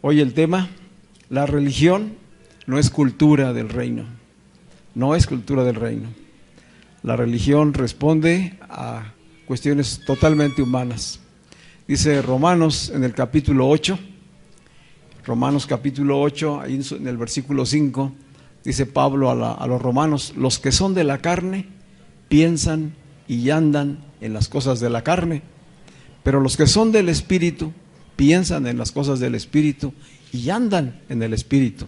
Hoy el tema, la religión no es cultura del reino, no es cultura del reino. La religión responde a cuestiones totalmente humanas. Dice Romanos en el capítulo 8, Romanos capítulo 8, ahí en el versículo 5, dice Pablo a los romanos: los que son de la carne piensan y andan en las cosas de la carne, pero los que son del Espíritu piensan en las cosas del Espíritu y andan en el Espíritu.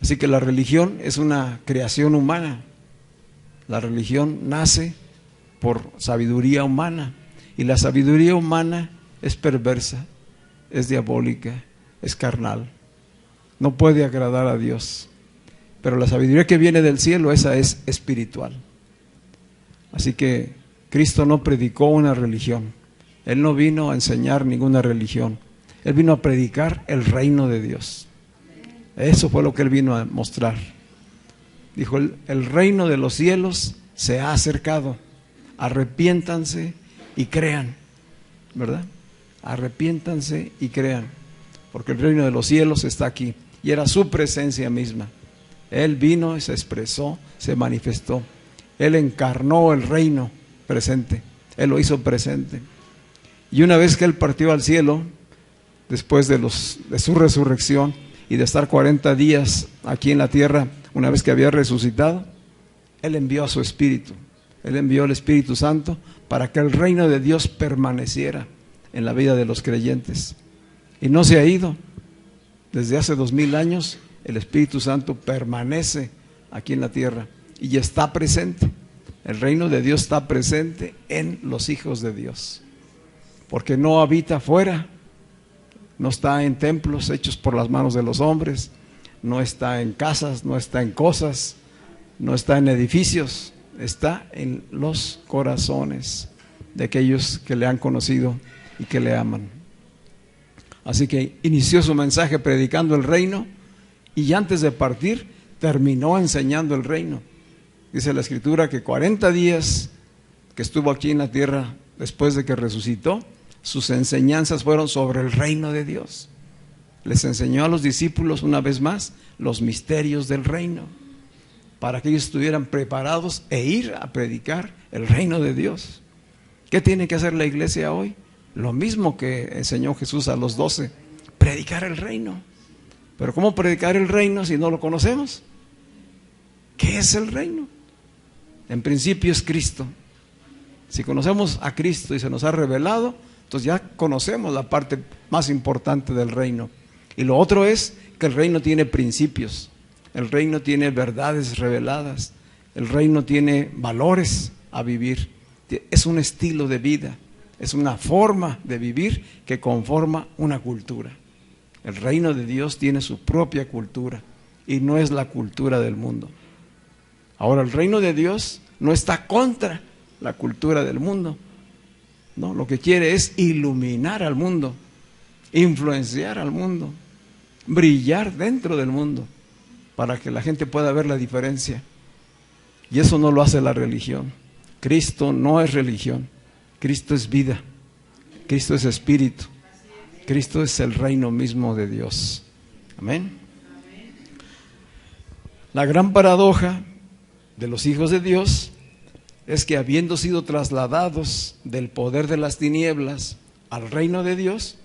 Así que la religión es una creación humana. La religión nace por sabiduría humana, y la sabiduría humana es perversa, es diabólica, es carnal. No puede agradar a Dios. Pero la sabiduría que viene del cielo, esa es espiritual. Así que Cristo no predicó una religión. Él no vino a enseñar ninguna religión. Él vino a predicar el reino de Dios. Eso fue lo que Él vino a mostrar. Dijo: el reino de los cielos se ha acercado. Arrepiéntanse y crean. ¿Verdad? Arrepiéntanse y crean. Porque el reino de los cielos está aquí. Y era su presencia misma. Él vino, se expresó, se manifestó. Él encarnó el reino presente. Él lo hizo presente. Y una vez que Él partió al cielo, después de su resurrección y de estar 40 días aquí en la tierra, una vez que había resucitado, Él envió a su Espíritu. Él envió el Espíritu Santo para que el reino de Dios permaneciera en la vida de los creyentes. Y no se ha ido. Desde hace 2000 años, el Espíritu Santo permanece aquí en la tierra y está presente. El reino de Dios está presente en los hijos de Dios. Porque no habita fuera, no está en templos hechos por las manos de los hombres, no está en casas, no está en cosas, no está en edificios, está en los corazones de aquellos que le han conocido y que le aman. Así que inició su mensaje predicando el reino, y antes de partir terminó enseñando el reino. Dice la Escritura que 40 días que estuvo aquí en la tierra después de que resucitó, sus enseñanzas fueron sobre el reino de Dios. Les enseñó a los discípulos una vez más los misterios del reino, para que ellos estuvieran preparados e ir a predicar el reino de Dios. ¿Qué tiene que hacer la iglesia hoy? Lo mismo que enseñó Jesús a los 12, predicar el reino. Pero ¿cómo predicar el reino si no lo conocemos? ¿Qué es el reino? En principio es Cristo. Si conocemos a Cristo y se nos ha revelado, entonces ya conocemos la parte más importante del reino. Y lo otro es que el reino tiene principios, el reino tiene verdades reveladas, el reino tiene valores a vivir. Es un estilo de vida, es una forma de vivir que conforma una cultura. El reino de Dios tiene su propia cultura y no es la cultura del mundo. Ahora, el reino de Dios no está contra la cultura del mundo. No, lo que quiere es iluminar al mundo, influenciar al mundo, brillar dentro del mundo, para que la gente pueda ver la diferencia. Y eso no lo hace la religión. Cristo no es religión, Cristo es vida, Cristo es espíritu, Cristo es el reino mismo de Dios. Amén. La gran paradoja de los hijos de Dios es que, habiendo sido trasladados del poder de las tinieblas al reino de Dios,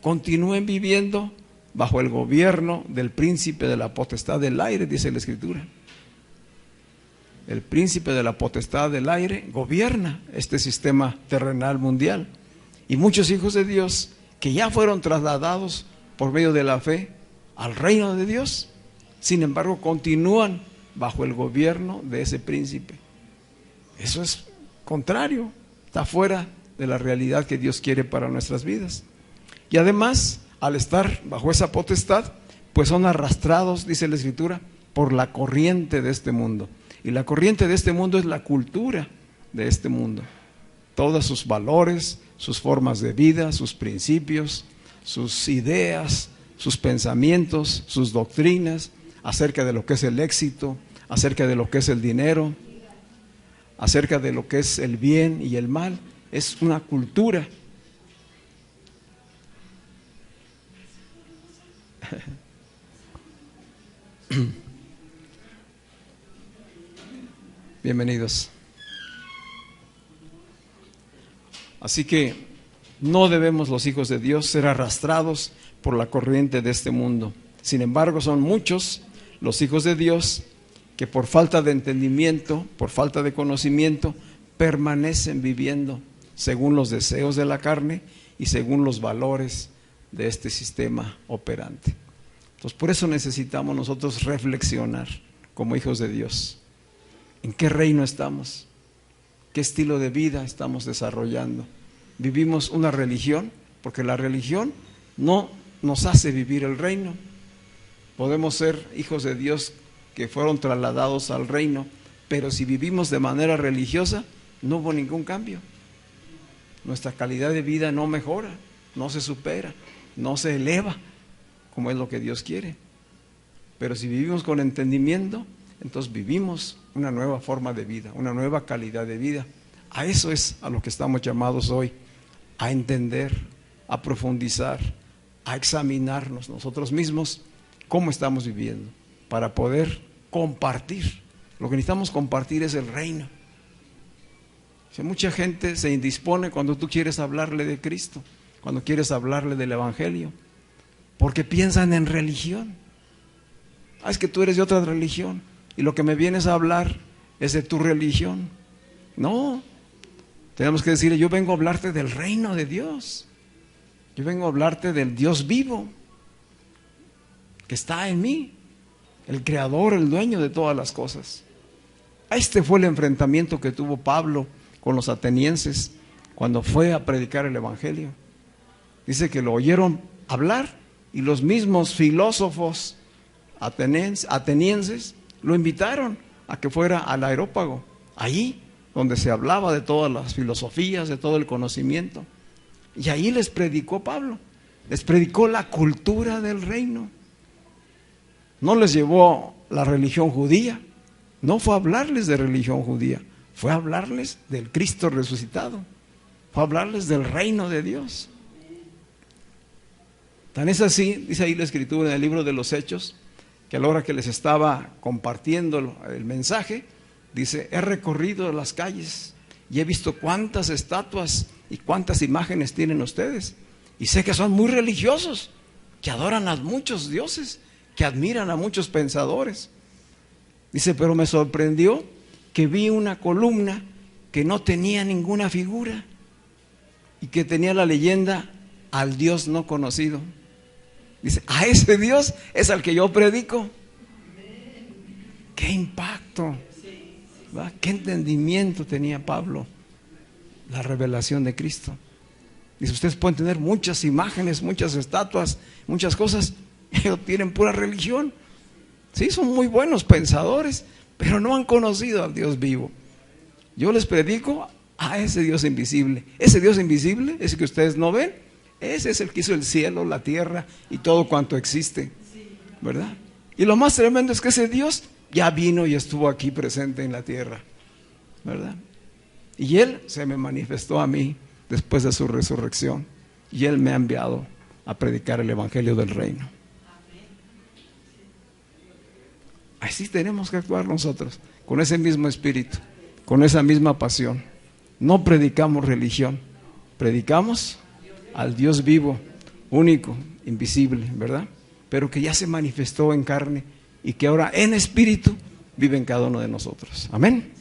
continúen viviendo bajo el gobierno del príncipe de la potestad del aire, dice la Escritura. El príncipe de la potestad del aire gobierna este sistema terrenal mundial. Y muchos hijos de Dios que ya fueron trasladados por medio de la fe al reino de Dios, sin embargo continúan bajo el gobierno de ese príncipe. Eso es contrario, está fuera de la realidad que Dios quiere para nuestras vidas. Y además, al estar bajo esa potestad, pues son arrastrados, dice la Escritura, por la corriente de este mundo. Y la corriente de este mundo es la cultura de este mundo. Todos sus valores, sus formas de vida, sus principios, sus ideas, sus pensamientos, sus doctrinas acerca de lo que es el éxito, acerca de lo que es el dinero, acerca de lo que es el bien y el mal. Es una cultura. Bienvenidos. Así que no debemos los hijos de Dios ser arrastrados por la corriente de este mundo. Sin embargo, son muchos los hijos de Dios que por falta de entendimiento, por falta de conocimiento, permanecen viviendo según los deseos de la carne y según los valores de este sistema operante. Entonces, por eso necesitamos nosotros reflexionar como hijos de Dios. ¿En qué reino estamos? ¿Qué estilo de vida estamos desarrollando? ¿Vivimos una religión? Porque la religión no nos hace vivir el reino. Podemos ser hijos de Dios que fueron trasladados al reino, pero si vivimos de manera religiosa, no hubo ningún cambio. Nuestra calidad de vida no mejora, no se supera, no se eleva, como es lo que Dios quiere. Pero si vivimos con entendimiento, entonces vivimos una nueva forma de vida, una nueva calidad de vida. A eso es a lo que estamos llamados hoy, a entender, a profundizar, a examinarnos nosotros mismos cómo estamos viviendo, para poder compartir. Lo que necesitamos compartir es el reino. Si mucha gente se indispone cuando tú quieres hablarle de Cristo, cuando quieres hablarle del Evangelio, porque piensan en religión. Es que tú eres de otra religión y lo que me vienes a hablar es de tu religión. No, tenemos que decirle: yo vengo a hablarte del reino de Dios, yo vengo a hablarte del Dios vivo que está en mí, el creador, el dueño de todas las cosas. Este fue el enfrentamiento que tuvo Pablo con los atenienses cuando fue a predicar el Evangelio. Dice que lo oyeron hablar y los mismos filósofos atenienses lo invitaron a que fuera al Areópago, ahí donde se hablaba de todas las filosofías, de todo el conocimiento. Y ahí les predicó Pablo, les predicó la cultura del reino. No les llevó la religión judía, no fue a hablarles de religión judía, fue a hablarles del Cristo resucitado, fue a hablarles del reino de Dios. Tan es así, dice ahí la Escritura en el libro de los Hechos, que a la hora que les estaba compartiendo el mensaje, dice: he recorrido las calles y he visto cuántas estatuas y cuántas imágenes tienen ustedes, y sé que son muy religiosos, que adoran a muchos dioses, que admiran a muchos pensadores. Dice: pero me sorprendió que vi una columna que no tenía ninguna figura y que tenía la leyenda: al Dios no conocido. Dice: a ese Dios es al que yo predico. ¡Qué impacto! ¿Verdad? ¿Qué entendimiento tenía Pablo? La revelación de Cristo. Dice: ustedes pueden tener muchas imágenes, muchas estatuas, muchas cosas, pero tienen pura religión. Sí, son muy buenos pensadores, pero no han conocido al Dios vivo. Yo les predico a ese Dios invisible. Ese Dios invisible, ese que ustedes no ven, ese es el que hizo el cielo, la tierra y todo cuanto existe, ¿verdad? Y lo más tremendo es que ese Dios ya vino y estuvo aquí presente en la tierra, ¿verdad? Y Él se me manifestó a mí después de su resurrección, y Él me ha enviado a predicar el Evangelio del reino. Así tenemos que actuar nosotros, con ese mismo espíritu, con esa misma pasión. No predicamos religión, predicamos al Dios vivo, único, invisible, ¿verdad? Pero que ya se manifestó en carne y que ahora en espíritu vive en cada uno de nosotros. Amén.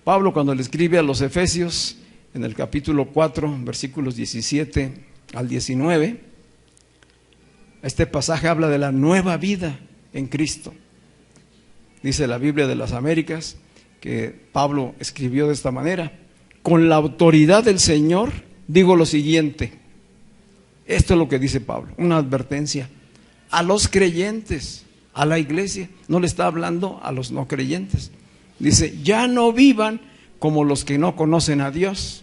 Pablo, cuando le escribe a los Efesios en el capítulo 4, versículos 17 al 19, este pasaje habla de la nueva vida en Cristo. Dice la Biblia de las Américas que Pablo escribió de esta manera: con la autoridad del Señor digo lo siguiente. Esto es lo que dice Pablo, una advertencia a los creyentes, a la iglesia. No le está hablando a los no creyentes. Dice, ya no vivan como los que no conocen a Dios.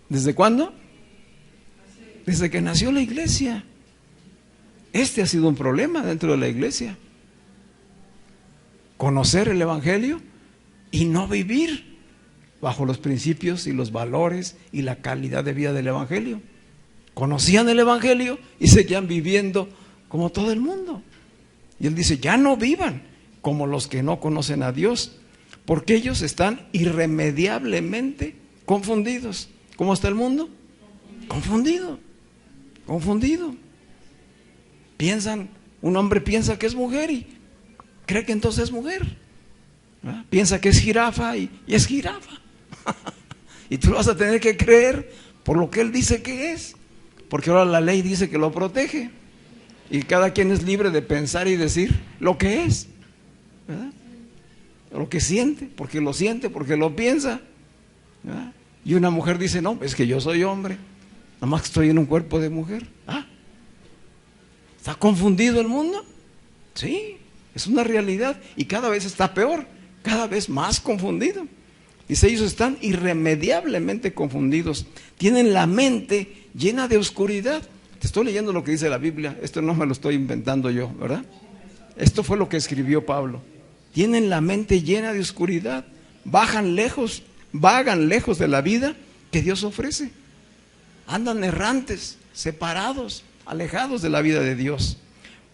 ¿Desde cuándo? Desde que nació la iglesia. Este ha sido un problema dentro de la iglesia. Conocer el evangelio y no vivir bajo los principios y los valores y la calidad de vida del evangelio. Conocían el evangelio y seguían viviendo como todo el mundo. Y él dice, ya no vivan como los que no conocen a Dios, porque ellos están irremediablemente confundidos. ¿Cómo está el mundo? Confundido, confundido. Piensan, un hombre piensa que es mujer y cree que entonces es mujer. ¿Verdad? Piensa que es jirafa y es jirafa. Y tú vas a tener que creer por lo que él dice que es, porque ahora la ley dice que lo protege. Y cada quien es libre de pensar y decir lo que es, ¿verdad? Lo que siente, porque lo piensa, ¿verdad? Y una mujer dice, no, es que yo soy hombre, nada más que estoy en un cuerpo de mujer. ¿Está confundido el mundo? Sí, es una realidad y cada vez está peor, cada vez más confundido. Dice, ellos están irremediablemente confundidos, tienen la mente llena de oscuridad. Te estoy leyendo lo que dice la Biblia, esto no me lo estoy inventando yo, ¿verdad? Esto fue lo que escribió Pablo. Tienen la mente llena de oscuridad, vagan lejos de la vida que Dios ofrece. Andan errantes, separados, alejados de la vida de Dios,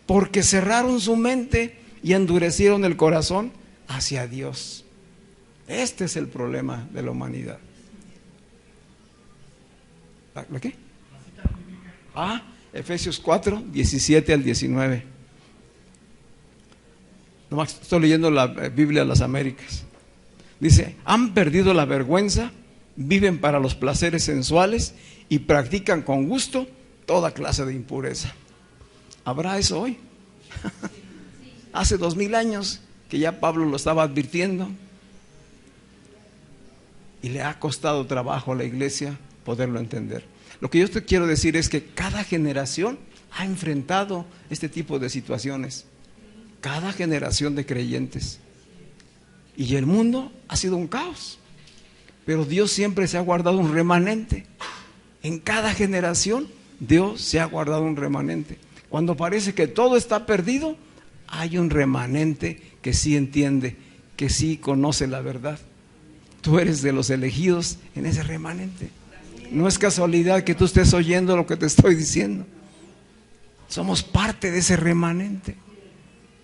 porque cerraron su mente y endurecieron el corazón hacia Dios. Este es el problema de la humanidad. ¿La qué? Efesios 4, 17 al 19. Nomás estoy leyendo la Biblia de las Américas. Dice, han perdido la vergüenza, viven para los placeres sensuales y practican con gusto toda clase de impureza. ¿Habrá eso hoy? Hace 2000 años que ya Pablo lo estaba advirtiendo. Y le ha costado trabajo a la iglesia poderlo entender. Lo que yo te quiero decir es que cada generación ha enfrentado este tipo de situaciones. Cada generación de creyentes. Y el mundo ha sido un caos. Pero Dios siempre se ha guardado un remanente. En cada generación Dios se ha guardado un remanente. Cuando parece que todo está perdido, hay un remanente que sí entiende, que sí conoce la verdad. Tú eres de los elegidos en ese remanente. No es casualidad que tú estés oyendo lo que te estoy diciendo. Somos parte de ese remanente.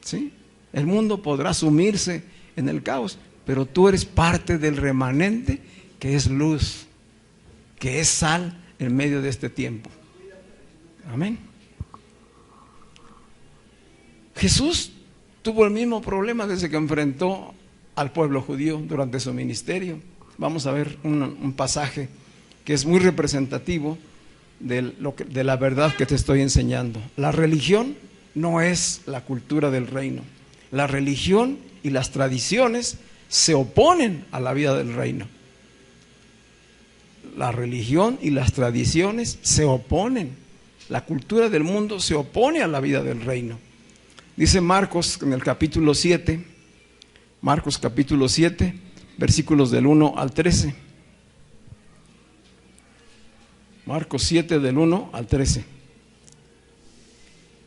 ¿Sí? El mundo podrá sumirse en el caos, pero tú eres parte del remanente que es luz, que es sal en medio de este tiempo. Amén. Jesús tuvo el mismo problema desde que enfrentó al pueblo judío durante su ministerio. Vamos a ver un pasaje que es muy representativo de la verdad que te estoy enseñando. La religión no es la cultura del reino. La religión y las tradiciones se oponen a la vida del reino. La religión y las tradiciones se oponen. La cultura del mundo se opone a la vida del reino. Dice Marcos en el capítulo 7, Marcos capítulo 7, versículos del 1 al 13. Marcos 7 del 1 al 13.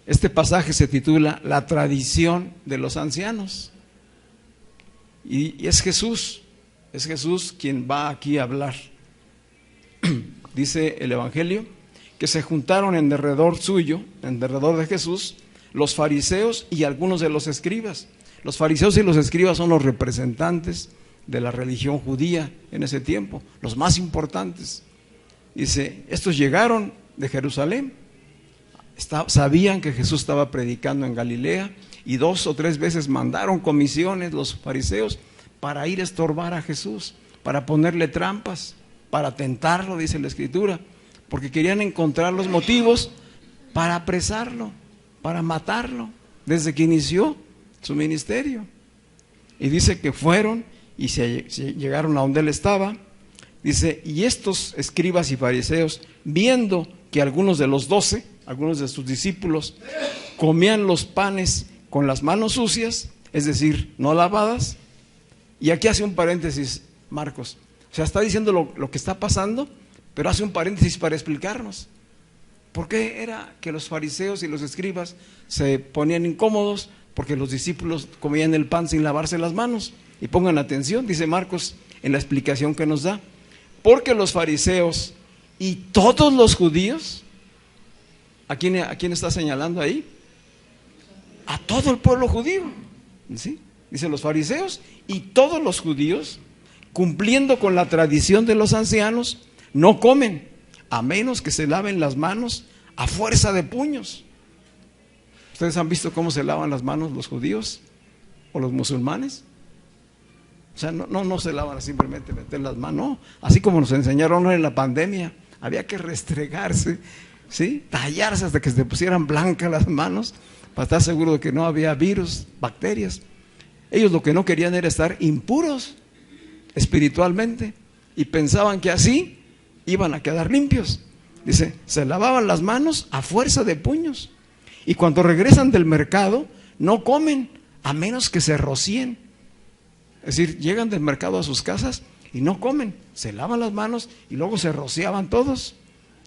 Este pasaje se titula La tradición de los ancianos. Y es Jesús quien va aquí a hablar. Dice el Evangelio que se juntaron en derredor suyo, en derredor de Jesús, los fariseos y algunos de los escribas. Los fariseos y los escribas son los representantes de la religión judía en ese tiempo, los más importantes. Dice, estos llegaron de Jerusalén, sabían que Jesús estaba predicando en Galilea y 2 o 3 veces mandaron comisiones los fariseos para ir a estorbar a Jesús, para ponerle trampas, para tentarlo, dice la Escritura, porque querían encontrar los motivos para apresarlo, para matarlo, desde que inició su ministerio. Y dice que fueron y se llegaron a donde él estaba. Dice, y estos escribas y fariseos, viendo que algunos de los 12, algunos de sus discípulos, comían los panes con las manos sucias, es decir, no lavadas, Y aquí hace un paréntesis Marcos. O sea, está diciendo lo que está pasando, pero hace un paréntesis para explicarnos. ¿Por qué era que los fariseos y los escribas se ponían incómodos? Porque los discípulos comían el pan sin lavarse las manos. Y pongan atención, dice Marcos en la explicación que nos da. Porque los fariseos y todos los judíos, ¿a quién está señalando ahí? A todo el pueblo judío, ¿sí? Dice los fariseos y todos los judíos, cumpliendo con la tradición de los ancianos, no comen, a menos que se laven las manos a fuerza de puños. ¿Ustedes han visto cómo se lavan las manos los judíos o los musulmanes? O sea, no se lavan a simplemente meter las manos, no. Así como nos enseñaron en la pandemia, había que restregarse, ¿sí? Tallarse hasta que se pusieran blancas las manos para estar seguro de que no había virus, bacterias. Ellos lo que no querían era estar impuros espiritualmente y pensaban que así iban a quedar limpios. Dice, se lavaban las manos a fuerza de puños, y cuando regresan del mercado no comen a menos que se rocíen. Es decir, llegan del mercado a sus casas y no comen, se lavan las manos y luego se rociaban todos.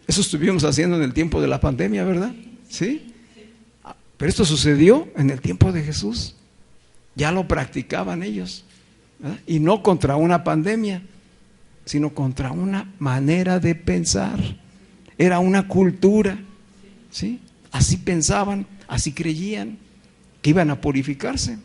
Eso estuvimos haciendo en el tiempo de la pandemia, ¿verdad? ¿Sí? Pero esto sucedió en el tiempo de Jesús. Ya lo practicaban ellos, ¿verdad? Y no contra una pandemia, sino contra una manera de pensar. Era una cultura, ¿sí? Así pensaban, así creían que iban a purificarse.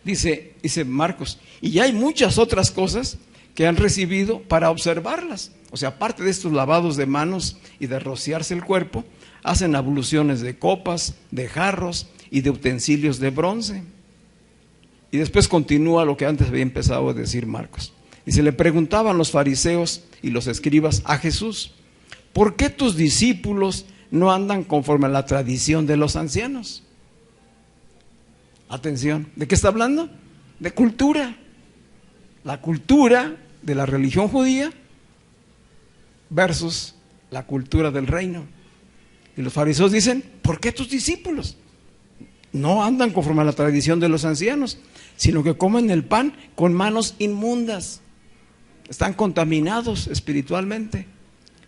Dice Marcos, y ya hay muchas otras cosas que han recibido para observarlas. O sea, aparte de estos lavados de manos y de rociarse el cuerpo, hacen abluciones de copas, de jarros y de utensilios de bronce. Y después continúa lo que antes había empezado a decir Marcos. Y se le preguntaban los fariseos y los escribas a Jesús, ¿por qué tus discípulos no andan conforme a la tradición de los ancianos? Atención, ¿de qué está hablando? De cultura. La cultura de la religión judía versus la cultura del reino. Y los fariseos dicen, ¿por qué tus discípulos no andan conforme a la tradición de los ancianos, sino que comen el pan con manos inmundas? Están contaminados espiritualmente.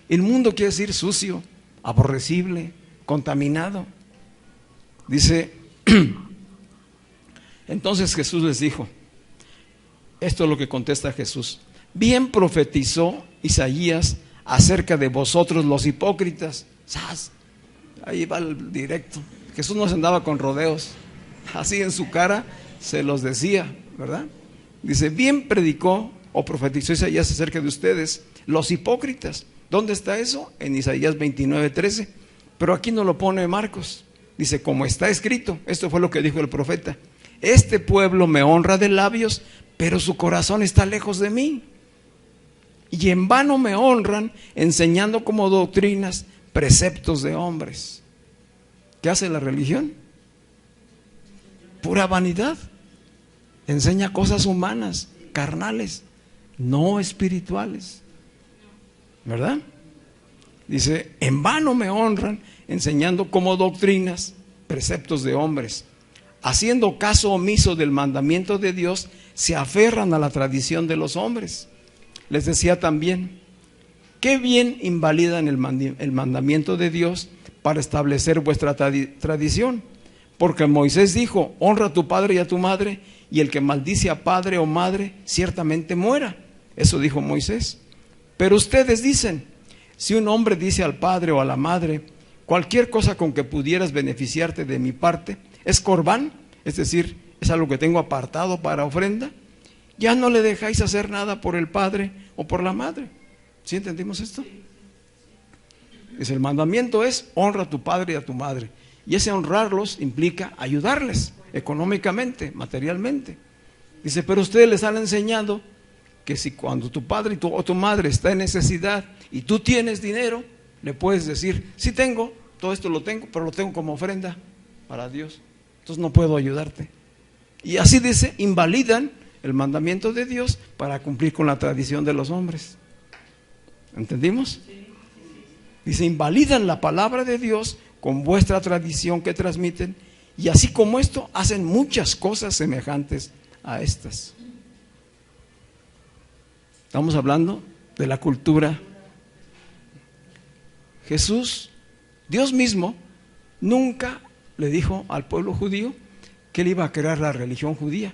Inmundo quiere decir sucio, aborrecible, contaminado. Dice, entonces Jesús les dijo, esto es lo que contesta Jesús: bien profetizó Isaías acerca de vosotros los hipócritas. ¡Sas! Ahí va el directo. Jesús no se andaba con rodeos, así en su cara se los decía, ¿verdad? Dice, bien predicó o profetizó Isaías acerca de ustedes, los hipócritas. ¿Dónde está eso? En Isaías 29:13. Pero aquí no lo pone Marcos. Dice, como está escrito, esto fue lo que dijo el profeta: este pueblo me honra de labios, pero su corazón está lejos de mí. Y en vano me honran, enseñando como doctrinas preceptos de hombres. ¿Qué hace la religión? Pura vanidad. Enseña cosas humanas, carnales, no espirituales, ¿verdad? Dice, en vano me honran, enseñando como doctrinas preceptos de hombres. Haciendo caso omiso del mandamiento de Dios, se aferran a la tradición de los hombres. Les decía también, qué bien invalidan el mandamiento de Dios para establecer vuestra tradición. Porque Moisés dijo, honra a tu padre y a tu madre, y el que maldice a padre o madre ciertamente muera. Eso dijo Moisés. Pero ustedes dicen, si un hombre dice al padre o a la madre, cualquier cosa con que pudieras beneficiarte de mi parte es corbán, es decir, es algo que tengo apartado para ofrenda, ya no le dejáis hacer nada por el padre o por la madre. ¿Sí entendimos esto? Dice, el mandamiento es honra a tu padre y a tu madre, y ese honrarlos implica ayudarles económicamente, materialmente. Dice, pero ustedes les han enseñado que si cuando tu padre o tu madre está en necesidad y tú tienes dinero, le puedes decir, sí tengo, todo esto lo tengo, pero lo tengo como ofrenda para Dios, entonces no puedo ayudarte. Y así dice, invalidan el mandamiento de Dios para cumplir con la tradición de los hombres. ¿Entendimos? Dice, invalidan la palabra de Dios con vuestra tradición que transmiten, y así como esto hacen muchas cosas semejantes a estas. Estamos hablando de la cultura. Jesús, Dios mismo, nunca le dijo al pueblo judío que él iba a crear la religión judía.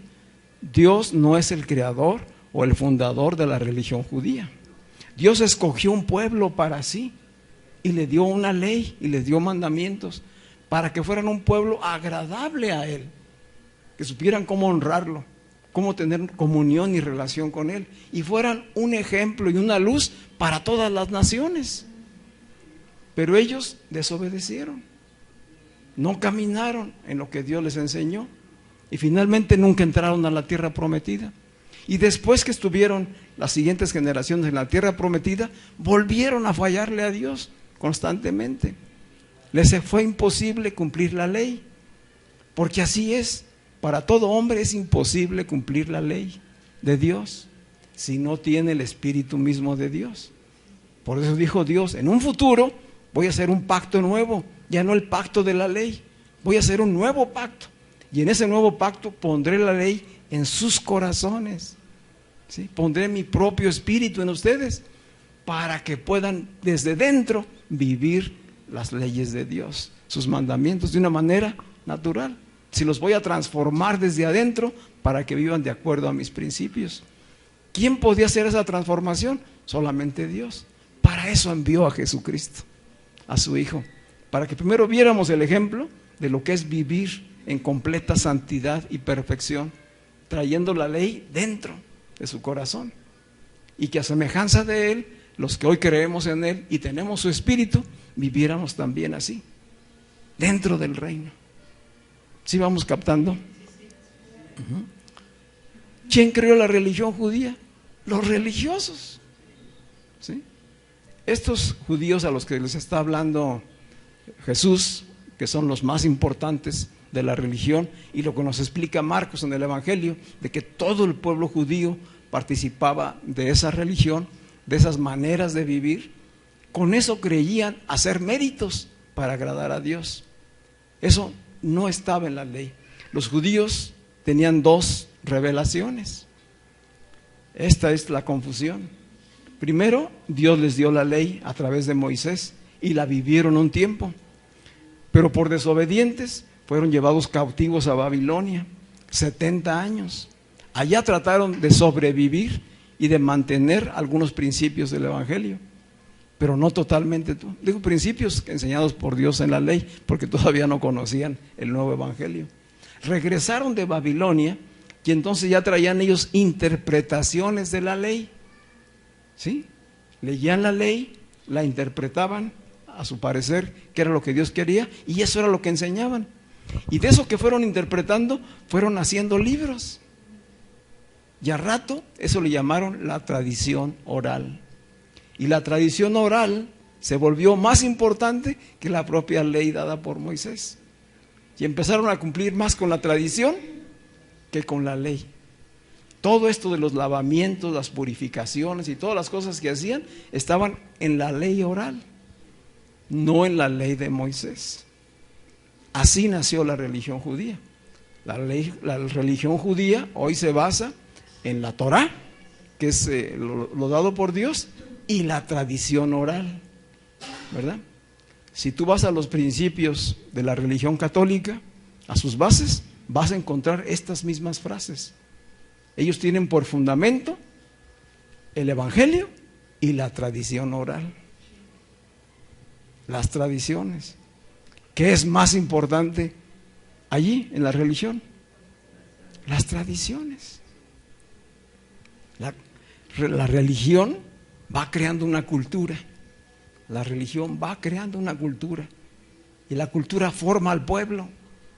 Dios no es el creador o el fundador de la religión judía. Dios escogió un pueblo para sí y le dio una ley y le dio mandamientos para que fueran un pueblo agradable a Él, que supieran cómo honrarlo, cómo tener comunión y relación con Él, y fueran un ejemplo y una luz para todas las naciones. Pero ellos desobedecieron, no caminaron en lo que Dios les enseñó, y finalmente nunca entraron a la tierra prometida. Y después que estuvieron las siguientes generaciones en la tierra prometida, volvieron a fallarle a Dios constantemente. Les fue imposible cumplir la ley, porque así es. Para todo hombre es imposible cumplir la ley de Dios si no tiene el Espíritu mismo de Dios. Por eso dijo Dios, en un futuro voy a hacer un pacto nuevo, ya no el pacto de la ley, voy a hacer un nuevo pacto. Y en ese nuevo pacto pondré la ley en sus corazones, ¿sí? Pondré mi propio espíritu en ustedes para que puedan desde dentro vivir las leyes de Dios, sus mandamientos de una manera natural. Si los voy a transformar desde adentro para que vivan de acuerdo a mis principios. ¿Quién podía hacer esa transformación? Solamente Dios. Para eso envió a Jesucristo, a su Hijo, para que primero viéramos el ejemplo de lo que es vivir en completa santidad y perfección, trayendo la ley dentro de su corazón, y que a semejanza de Él, los que hoy creemos en Él y tenemos su Espíritu, viviéramos también así, dentro del reino. ¿Sí vamos captando? ¿Quién creó la religión judía? Los religiosos, ¿sí? Estos judíos a los que les está hablando Jesús, que son los más importantes de la religión, y lo que nos explica Marcos en el Evangelio, de que todo el pueblo judío participaba de esa religión, de esas maneras de vivir. Con eso creían hacer méritos para agradar a Dios. Eso no estaba en la ley. Los judíos tenían dos revelaciones. Esta es la confusión. Primero, Dios les dio la ley a través de Moisés y la vivieron un tiempo, pero por desobedientes fueron llevados cautivos a Babilonia 70 años. Allá trataron de sobrevivir y de mantener algunos principios del Evangelio, pero no totalmente. Digo principios enseñados por Dios en la ley, porque todavía no conocían el nuevo Evangelio. Regresaron de Babilonia y entonces ya traían ellos interpretaciones de la ley, ¿sí? Leían la ley, la interpretaban a su parecer, que era lo que Dios quería, y eso era lo que enseñaban. Y de eso que fueron interpretando, fueron haciendo libros. Y a rato, eso le llamaron la tradición oral. Y la tradición oral se volvió más importante que la propia ley dada por Moisés. Y empezaron a cumplir más con la tradición que con la ley. Todo esto de los lavamientos, las purificaciones y todas las cosas que hacían estaban en la ley oral, no en la ley de Moisés. Así nació la religión judía. La religión judía hoy se basa en la Torá, que es lo dado por Dios, y la tradición oral, ¿verdad? Si tú vas a los principios de la religión católica, a sus bases, vas a encontrar estas mismas frases. Ellos tienen por fundamento el Evangelio y la tradición oral. Las tradiciones. ¿Qué es más importante allí en la religión? Las tradiciones. La religión va creando una cultura. La religión va creando una cultura. Y la cultura forma al pueblo,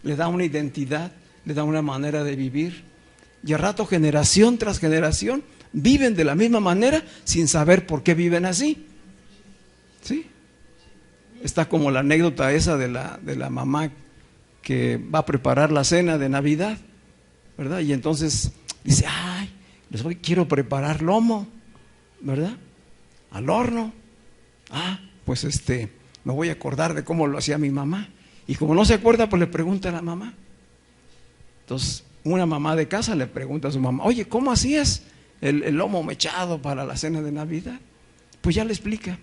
le da una identidad, le da una manera de vivir. Y a rato, generación tras generación, viven de la misma manera sin saber por qué viven así. ¿Sí? Está como la anécdota esa de la mamá que va a preparar la cena de Navidad, ¿verdad? Y entonces dice, ay, quiero preparar lomo, ¿verdad? Al horno. Pues me voy a acordar de cómo lo hacía mi mamá. Y como no se acuerda, pues le pregunta a la mamá. Entonces, una mamá de casa le pregunta a su mamá, oye, ¿cómo hacías el lomo mechado para la cena de Navidad. Pues ya le explica.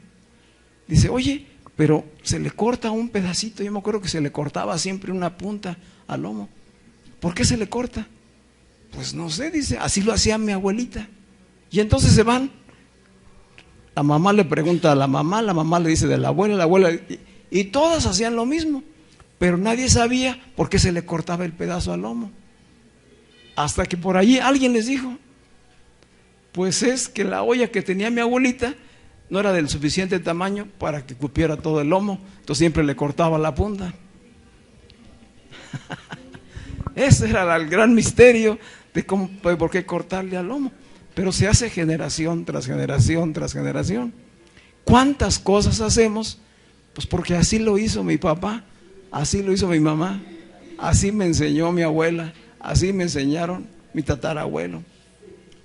Dice, oye, pero se le corta un pedacito. Yo me acuerdo que se le cortaba siempre una punta al lomo. ¿Por qué se le corta? Pues no sé, dice, así lo hacía mi abuelita. Y entonces se van. La mamá le pregunta a la mamá le dice de la abuela, y todas hacían lo mismo. Pero nadie sabía por qué se le cortaba el pedazo al lomo. Hasta que por allí alguien les dijo, pues es que la olla que tenía mi abuelita no era del suficiente tamaño para que cupiera todo el lomo, entonces siempre le cortaba la punta. Ese era el gran misterio de cómo, por qué cortarle al lomo. Pero se hace generación tras generación tras generación. ¿Cuántas cosas hacemos? Pues porque así lo hizo mi papá, así lo hizo mi mamá, así me enseñó mi abuela, así me enseñaron mi tatarabuelo.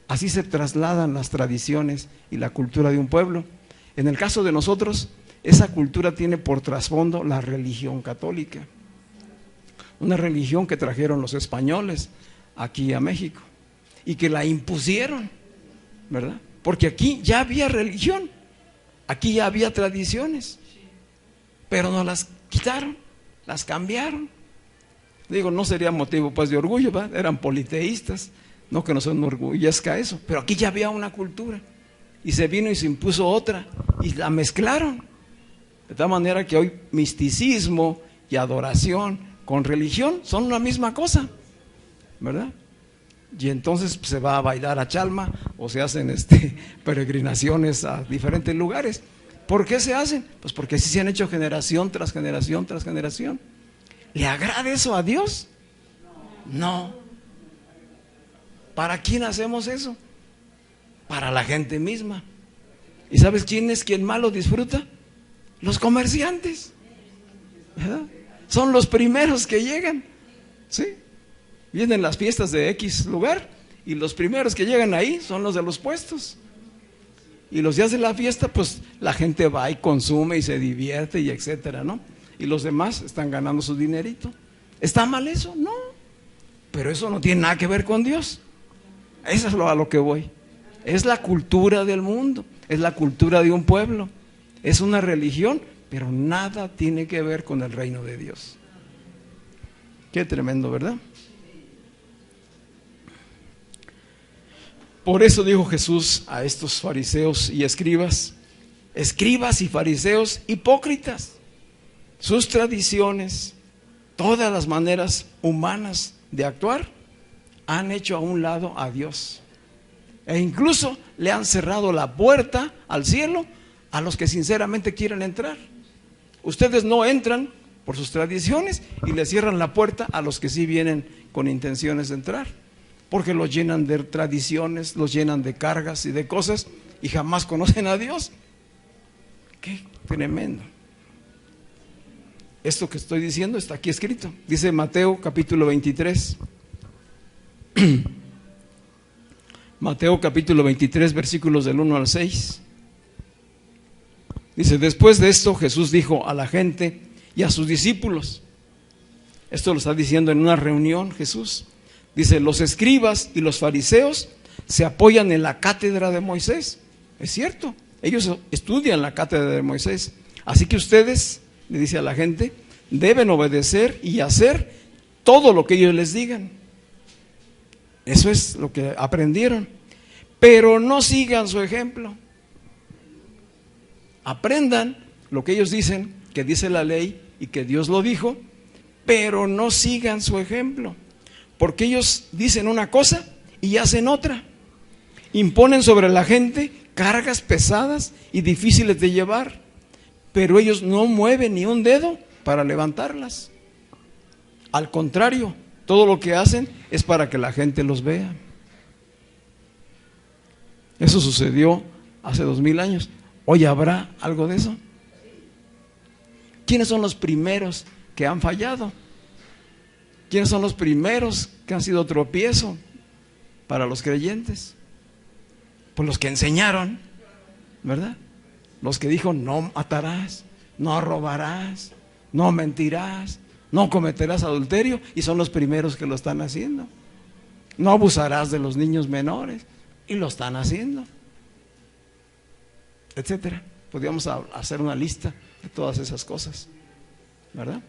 Así se trasladan las tradiciones y la cultura de un pueblo. En el caso de nosotros, esa cultura tiene por trasfondo la religión católica. Una religión que trajeron los españoles aquí a México y que la impusieron, ¿verdad? Porque aquí ya había religión, aquí ya había tradiciones, pero nos las quitaron, las cambiaron. Digo, no sería motivo pues de orgullo, ¿verdad? Eran politeístas, no que nos enorgullezca eso, pero aquí ya había una cultura y se vino y se impuso otra y la mezclaron, de tal manera que hoy misticismo y adoración con religión son una misma cosa, ¿verdad? Y entonces se va a bailar a Chalma o se hacen peregrinaciones a diferentes lugares. ¿Por qué se hacen? Pues porque así se han hecho generación tras generación tras generación. ¿Le agrada eso a Dios? No. ¿Para quién hacemos eso? Para la gente misma. ¿Y sabes quién es quien más lo disfruta? Los comerciantes, ¿verdad? Son los primeros que llegan, ¿sí? Vienen las fiestas de X lugar y los primeros que llegan ahí son los de los puestos. Y los días de la fiesta, pues la gente va y consume y se divierte y etcétera, ¿no? Y los demás están ganando su dinerito. ¿Está mal eso? No. Pero eso no tiene nada que ver con Dios. Eso es a lo que voy. Es la cultura del mundo, es la cultura de un pueblo, es una religión, pero nada tiene que ver con el reino de Dios. Qué tremendo, ¿verdad? Por eso dijo Jesús a estos fariseos y escribas y fariseos hipócritas, sus tradiciones, todas las maneras humanas de actuar, han hecho a un lado a Dios. E incluso le han cerrado la puerta al cielo a los que sinceramente quieren entrar. Ustedes no entran por sus tradiciones y le cierran la puerta a los que sí vienen con intenciones de entrar, porque los llenan de tradiciones, los llenan de cargas y de cosas y jamás conocen a Dios. Qué tremendo. Esto que estoy diciendo está aquí escrito. Dice Mateo capítulo 23. Mateo capítulo 23, versículos del 1 al 6. Dice, después de esto Jesús dijo a la gente y a sus discípulos, esto lo está diciendo en una reunión Jesús, dice, los escribas y los fariseos se apoyan en la cátedra de Moisés. Es cierto, ellos estudian la cátedra de Moisés. Así que ustedes, le dice a la gente, deben obedecer y hacer todo lo que ellos les digan. Eso es lo que aprendieron. Pero no sigan su ejemplo. Aprendan lo que ellos dicen, que dice la ley y que Dios lo dijo, pero no sigan su ejemplo. Porque ellos dicen una cosa y hacen otra. Imponen sobre la gente cargas pesadas y difíciles de llevar, pero ellos no mueven ni un dedo para levantarlas. Al contrario, todo lo que hacen es para que la gente los vea. Eso sucedió hace 2000 años. ¿Hoy habrá algo de eso? ¿Quiénes son los primeros que han fallado? ¿Quiénes son los primeros que han sido tropiezo para los creyentes? Pues los que enseñaron, ¿verdad? Los que dijo, no matarás, no robarás, no mentirás, no cometerás adulterio, y son los primeros que lo están haciendo. No abusarás de los niños menores. y lo están haciendo, etcétera. Podríamos hacer una lista de todas esas cosas, ¿verdad?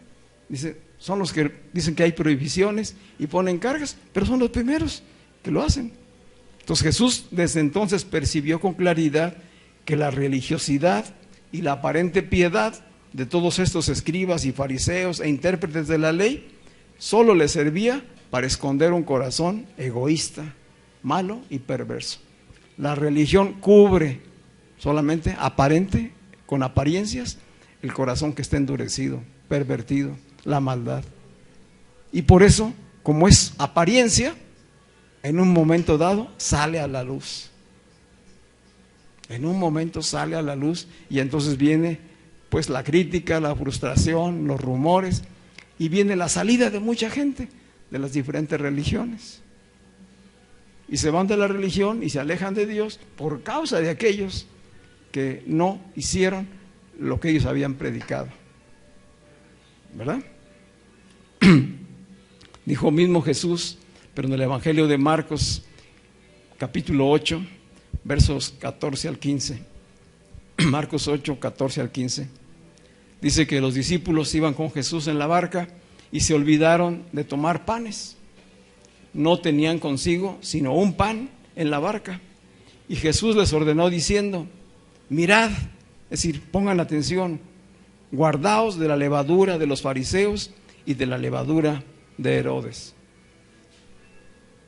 Dice, son los que dicen que hay prohibiciones y ponen cargas, pero son los primeros que lo hacen. Entonces Jesús desde entonces percibió con claridad que la religiosidad y la aparente piedad de todos estos escribas y fariseos e intérpretes de la ley solo le servía para esconder un corazón egoísta, malo y perverso. La religión cubre solamente aparente, con apariencias, el corazón que está endurecido, pervertido, la maldad. Y por eso, como es apariencia, en un momento dado sale a la luz. En un momento sale a la luz y entonces viene pues la crítica, la frustración, los rumores, y viene la salida de mucha gente de las diferentes religiones. Y se van de la religión y se alejan de Dios por causa de aquellos que no hicieron lo que ellos habían predicado, ¿verdad? Dijo mismo Jesús, pero en el Evangelio de Marcos, capítulo 8, versos 14 al 15. Marcos 8, 14 al 15. Dice que los discípulos iban con Jesús en la barca y se olvidaron de tomar panes. No tenían consigo sino un pan en la barca. Y Jesús les ordenó diciendo, mirad, es decir, pongan atención, guardaos de la levadura de los fariseos y de la levadura de Herodes.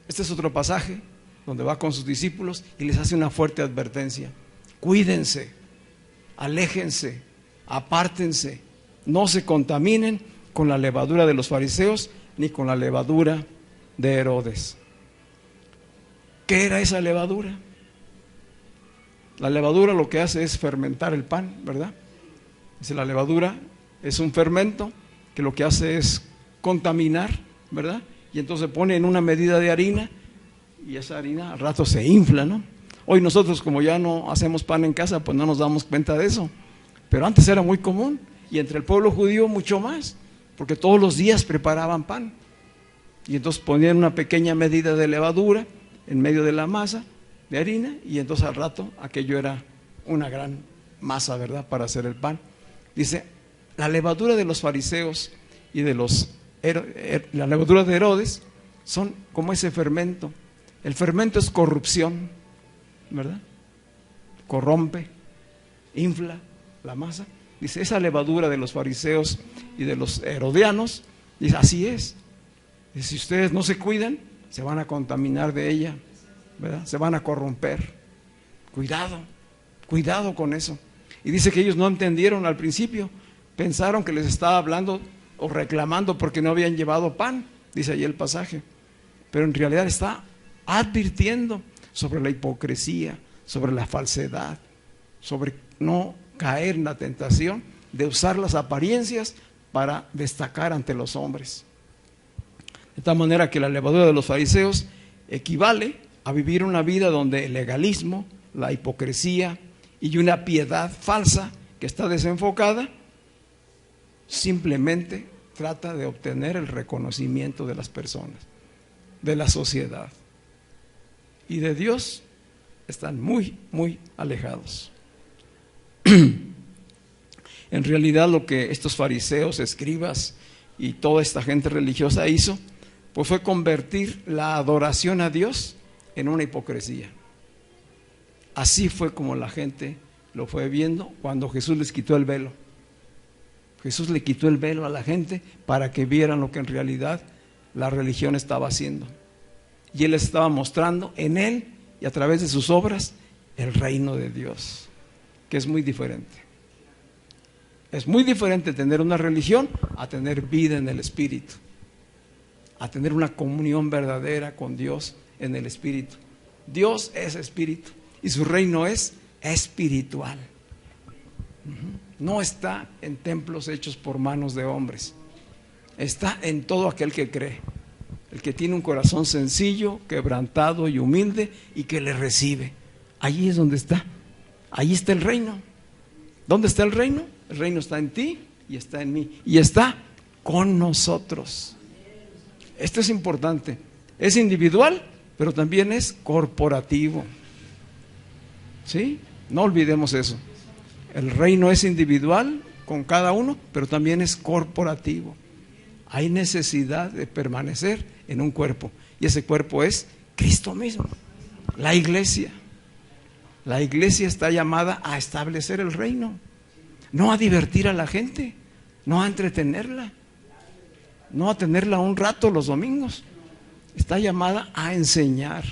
Este es otro pasaje donde va con sus discípulos y les hace una fuerte advertencia. Cuídense, aléjense, apártense, no se contaminen con la levadura de los fariseos ni con la levadura de Herodes. ¿Qué era esa levadura? La levadura lo que hace es fermentar el pan, ¿verdad? Dice, la levadura es un fermento que lo que hace es contaminar, ¿verdad? Y entonces pone en una medida de harina y esa harina al rato se infla, ¿no? Hoy nosotros, como ya no hacemos pan en casa, pues no nos damos cuenta de eso, pero antes era muy común y entre el pueblo judío mucho más, porque todos los días preparaban pan y entonces ponían una pequeña medida de levadura en medio de la masa de harina y entonces al rato aquello era una gran masa, ¿verdad?, para hacer el pan. Dice, la levadura de los fariseos y de la levadura de Herodes son como ese fermento. El fermento es corrupción, ¿verdad? Corrompe, infla la masa. Dice, esa levadura de los fariseos y de los herodianos, dice, así es. Dice, si ustedes no se cuidan, se van a contaminar de ella, ¿verdad? Se van a corromper. Cuidado, cuidado con eso. Y dice que ellos no entendieron al principio, pensaron que les estaba hablando o reclamando porque no habían llevado pan, dice ahí el pasaje, pero en realidad está advirtiendo sobre la hipocresía, sobre la falsedad, sobre no caer en la tentación de usar las apariencias para destacar ante los hombres. De tal manera que la levadura de los fariseos equivale a vivir una vida donde el legalismo, la hipocresía y una piedad falsa que está desenfocada simplemente trata de obtener el reconocimiento de las personas, de la sociedad, y de Dios están muy, muy alejados. En realidad lo que estos fariseos, escribas y toda esta gente religiosa hizo, pues fue convertir la adoración a Dios en una hipocresía. Así fue como la gente lo fue viendo cuando Jesús les quitó el velo. Jesús le quitó el velo a la gente para que vieran lo que en realidad la religión estaba haciendo. Y Él les estaba mostrando en Él y a través de sus obras el reino de Dios, que es muy diferente. Es muy diferente tener una religión a tener vida en el Espíritu, a tener una comunión verdadera con Dios en el Espíritu. Dios es Espíritu y su reino es espiritual. No está en templos hechos por manos de hombres, está en todo aquel que cree, el que tiene un corazón sencillo, quebrantado y humilde y que le recibe. Allí es donde está, allí está el reino. ¿Dónde está el reino? El reino está en ti y está en mí y está con nosotros. Esto es importante, es individual, pero también es corporativo. ¿Sí? No olvidemos eso. El reino es individual con cada uno, pero también es corporativo. Hay necesidad de permanecer en un cuerpo, y ese cuerpo es Cristo mismo, la iglesia. La iglesia está llamada a establecer el reino, no a divertir a la gente, no a entretenerla, no a tenerla un rato los domingos. Está llamada a enseñar,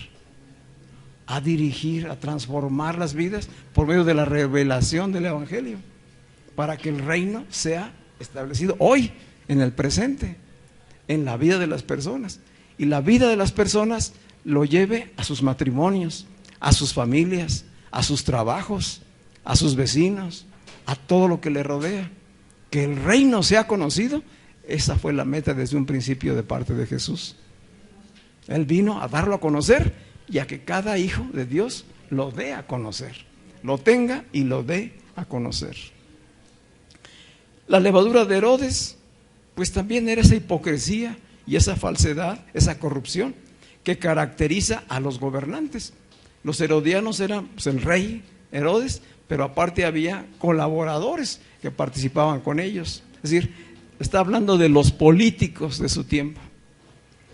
a dirigir, a transformar las vidas por medio de la revelación del evangelio, para que el reino sea establecido hoy, en el presente, en la vida de las personas, y la vida de las personas lo lleve a sus matrimonios, a sus familias, a sus trabajos, a sus vecinos, a todo lo que le rodea. Que el reino sea conocido, esa fue la meta desde un principio de parte de Jesús. Él vino a darlo a conocer y a que cada hijo de Dios lo dé a conocer, lo tenga y lo dé a conocer. La levadura de Herodes, pues también era esa hipocresía y esa falsedad, esa corrupción que caracteriza a los gobernantes. Los herodianos eran pues, el rey Herodes, pero aparte había colaboradores que participaban con ellos. Es decir, está hablando de los políticos de su tiempo.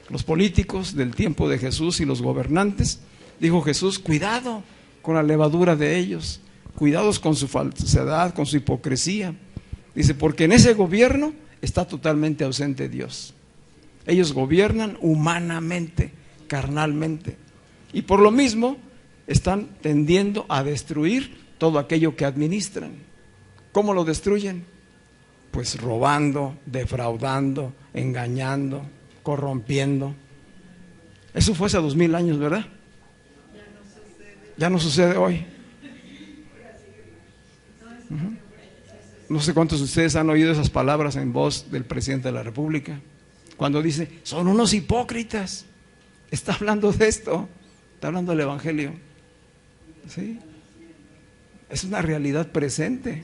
Los políticos del tiempo de Jesús y los gobernantes. Dijo Jesús, cuidado con la levadura de ellos, cuidados con su falsedad, con su hipocresía. Dice, porque en ese gobierno está totalmente ausente Dios. Ellos gobiernan humanamente, carnalmente, y por lo mismo están tendiendo a destruir todo aquello que administran. ¿Cómo lo destruyen? Pues robando, defraudando, engañando, corrompiendo. Eso fue hace 2000 años, ¿verdad? Ya no sucede hoy. No sé cuántos de ustedes han oído esas palabras en voz del presidente de la República, cuando dice, son unos hipócritas. Está hablando de esto, está hablando del evangelio. ¿Sí? Es una realidad presente.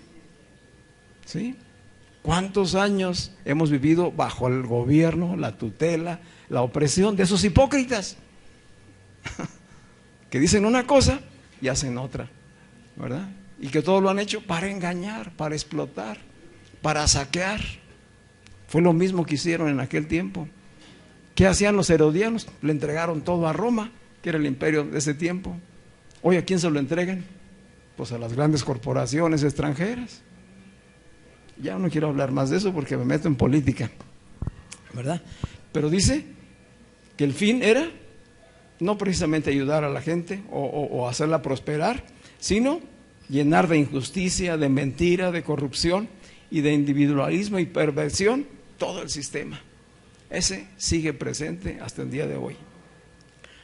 ¿Sí? ¿Cuántos años hemos vivido bajo el gobierno, la tutela, la opresión de esos hipócritas? Que dicen una cosa y hacen otra, ¿verdad? Y que todo lo han hecho para engañar, para explotar, para saquear. Fue lo mismo que hicieron en aquel tiempo. ¿Qué hacían los herodianos? Le entregaron todo a Roma, que era el imperio de ese tiempo. Hoy, ¿a quién se lo entregan? Pues a las grandes corporaciones extranjeras. Ya no quiero hablar más de eso porque me meto en política, ¿verdad? Pero dice que el fin era no precisamente ayudar a la gente o hacerla prosperar, sino llenar de injusticia, de mentira, de corrupción y de individualismo y perversión todo el sistema. Ese sigue presente hasta el día de hoy.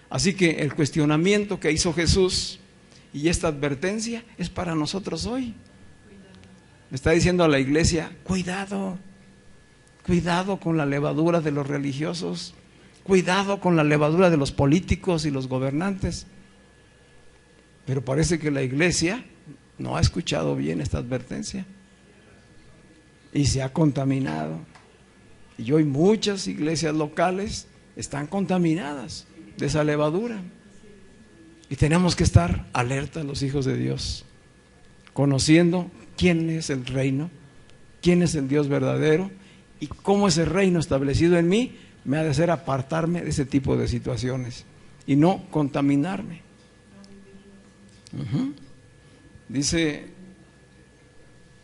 Así que el cuestionamiento que hizo Jesús y esta advertencia es para nosotros hoy. Está diciendo a la iglesia, cuidado, cuidado con la levadura de los religiosos, cuidado con la levadura de los políticos y los gobernantes. Pero parece que la iglesia no ha escuchado bien esta advertencia y se ha contaminado. Y hoy muchas iglesias locales están contaminadas de esa levadura. Y tenemos que estar alertas los hijos de Dios, conociendo quién es el reino, quién es el Dios verdadero y cómo ese reino establecido en mí me ha de hacer apartarme de ese tipo de situaciones y no contaminarme.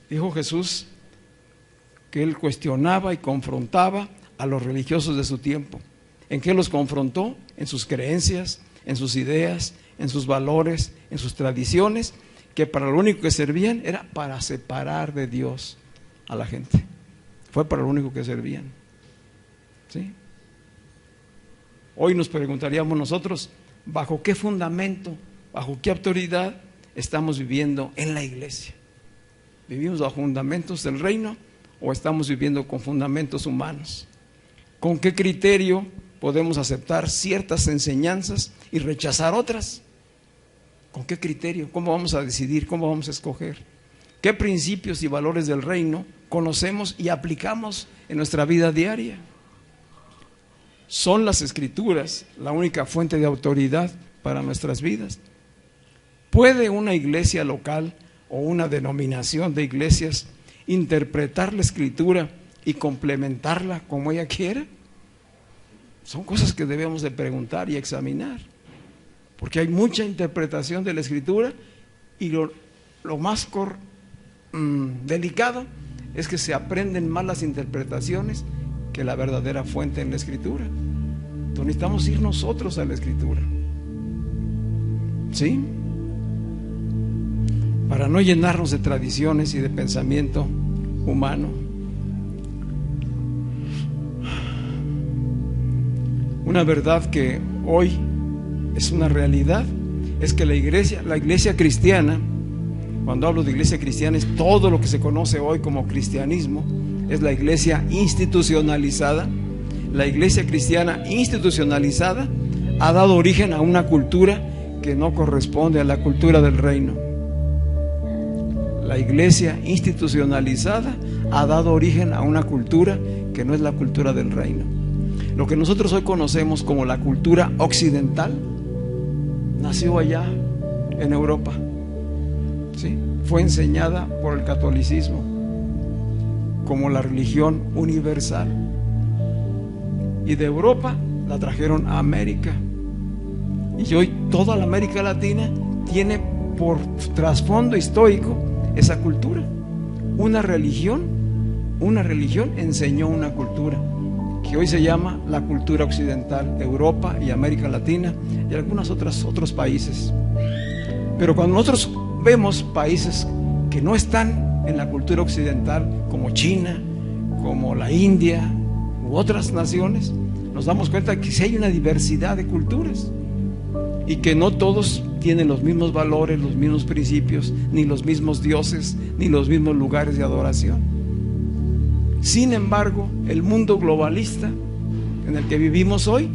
Dijo Jesús que él cuestionaba y confrontaba a los religiosos de su tiempo. ¿En qué los confrontó? En sus creencias, en sus ideas, en sus valores, en sus tradiciones, que para lo único que servían era para separar de Dios a la gente. Fue para lo único que servían. ¿Sí? Hoy nos preguntaríamos nosotros, ¿bajo qué fundamento, bajo qué autoridad estamos viviendo en la iglesia? ¿Vivimos bajo fundamentos del reino o estamos viviendo con fundamentos humanos? ¿Con qué criterio podemos aceptar ciertas enseñanzas y rechazar otras? ¿Con qué criterio? ¿Cómo vamos a decidir? ¿Cómo vamos a escoger? ¿Qué principios y valores del reino conocemos y aplicamos en nuestra vida diaria? ¿Son las Escrituras la única fuente de autoridad para nuestras vidas? ¿Puede una iglesia local o una denominación de iglesias interpretar la Escritura y complementarla como ella quiere? Son cosas que debemos de preguntar y examinar, porque hay mucha interpretación de la Escritura y lo más delicado es que se aprenden más las interpretaciones que la verdadera fuente en la Escritura. Entonces necesitamos ir nosotros a la Escritura, ¿sí? Para no llenarnos de tradiciones y de pensamiento humano. Una verdad que hoy es una realidad es que la iglesia cristiana, cuando hablo de iglesia cristiana, es todo lo que se conoce hoy como cristianismo, es la iglesia institucionalizada. La iglesia cristiana institucionalizada ha dado origen a una cultura que no corresponde a la cultura del reino. La iglesia institucionalizada ha dado origen a una cultura que no es la cultura del reino. Lo que nosotros hoy conocemos como la cultura occidental nació allá en Europa, ¿sí? Fue enseñada por el catolicismo como la religión universal, y de Europa la trajeron a América, y hoy toda la América Latina tiene por trasfondo histórico esa cultura. Una religión enseñó una cultura que hoy se llama la cultura occidental, Europa y América Latina y algunos otros países. Pero cuando nosotros vemos países que no están en la cultura occidental, como China, como la India u otras naciones, nos damos cuenta que sí hay una diversidad de culturas y que no todos tienen los mismos valores, los mismos principios, ni los mismos dioses, ni los mismos lugares de adoración. Sin embargo, el mundo globalista en el que vivimos hoy